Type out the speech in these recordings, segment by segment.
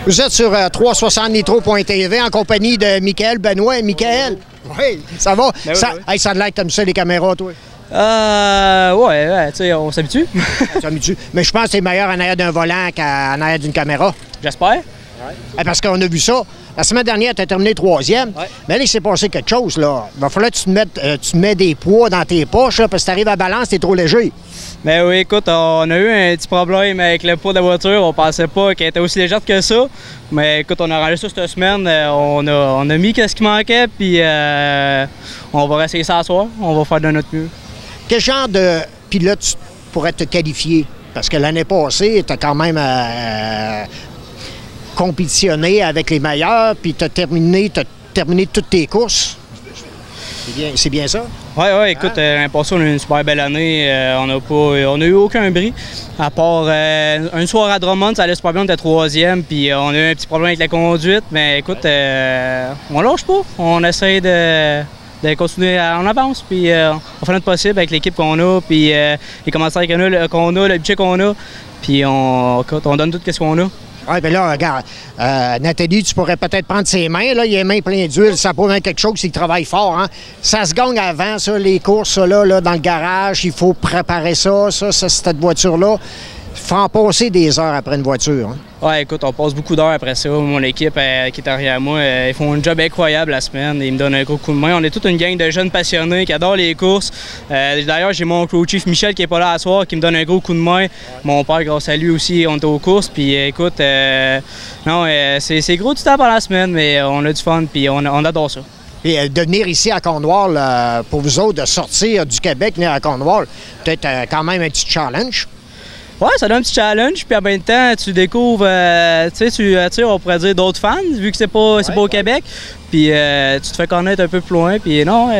Vous êtes sur 360nitro.tv en compagnie de Michael Benoît et Michael. Oui, ça va? Ben ça, oui. Hey, ça a l'air que t'aimes ça, les caméras, toi? Ouais, tu sais, on s'habitue. Mais je pense que c'est meilleur en arrière d'un volant qu'en arrière d'une caméra. J'espère. Parce qu'on a vu ça. La semaine dernière, tu as terminé 3e. Ouais. Mais là, il s'est passé quelque chose, là. Il va falloir que tu te mets des poids dans tes poches, là, parce que tu arrives à balance, tu es trop léger. Mais oui, écoute, on a eu un petit problème avec le poids de la voiture. On pensait pas qu'elle était aussi légère que ça. Mais écoute, on a arrangé ça cette semaine. On a mis ce qui manquait, puis on va essayer ça ce soir. On va faire de notre mieux. Quel genre de pilote tu pourrais te qualifier? Parce que l'année passée, tu as quand même compétitionné avec les meilleurs, puis tu as terminé toutes tes courses. C'est bien ça? Oui, écoute, l'année passée, on a eu une super belle année. On a eu aucun bris. À part un soir à Drummond, ça allait super bien, on était 3e, puis on a eu un petit problème avec la conduite. Mais écoute, on lâche pas. On essaie de continuer en avance, puis on fait notre possible avec l'équipe qu'on a, puis les commentaires qu'on a, le budget qu'on a, puis on donne tout ce qu'on a. Oui, bien là, regarde, Nathalie, tu pourrais peut-être prendre ses mains, là, il a les mains pleines d'huile, ça prouve quelque chose s'il travaille fort, hein. Ça se gagne avant, ça, les courses, ça, là, dans le garage, il faut préparer ça, cette voiture-là. Il faut en passer des heures après une voiture, hein. Ouais, écoute, on passe beaucoup d'heures après ça. Mon équipe qui est derrière moi, ils font un job incroyable la semaine. Ils me donnent un gros coup de main. On est toute une gang de jeunes passionnés qui adorent les courses. D'ailleurs, j'ai mon crew chief Michel qui est pas là ce soir, qui me donne un gros coup de main. Mon père, grâce à lui aussi, on est aux courses. Puis écoute, c'est gros du temps pendant la semaine, mais on a du fun, puis on adore ça. Et de venir ici à Cornwall, pour vous autres, de sortir du Québec, venir à Cornwall, peut-être quand même un petit challenge. Ouais, ça donne un petit challenge, puis en même temps, tu découvres, on pourrait dire d'autres fans, vu que c'est pas au Québec, puis tu te fais connaître un peu plus loin, puis non,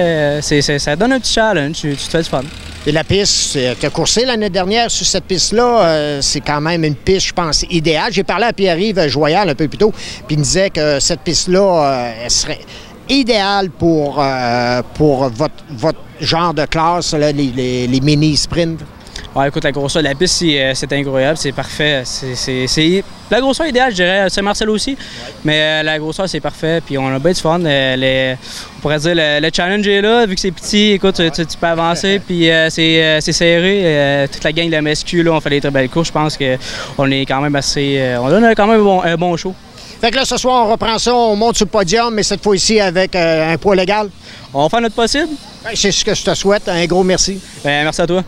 ça donne un petit challenge, tu te fais du fun. Et la piste, tu as coursé l'année dernière sur cette piste-là, c'est quand même une piste, je pense, idéale. J'ai parlé à Pierre-Yves Joyal un peu plus tôt, puis il me disait que cette piste-là, elle serait idéale pour votre genre de classe, là, les mini-sprints. Ouais, écoute, la grosseur de la piste, c'est incroyable, c'est parfait. C'est la grosseur idéale, je dirais. Saint-Marcel aussi, mais la grosseur, c'est parfait. Puis on a bien du fun. On pourrait dire le challenge est là, vu que c'est petit. Écoute, tu peux avancer, puis c'est serré. Toute la gang de la MSQ, là, on fait des très belles courses. Je pense qu'on est quand même assez... on donne quand même un bon show. Fait que là, ce soir, on reprend ça, on monte sur le podium, mais cette fois-ci avec un poids légal. On va faire notre possible. C'est ce que je te souhaite. Un gros merci. Merci à toi.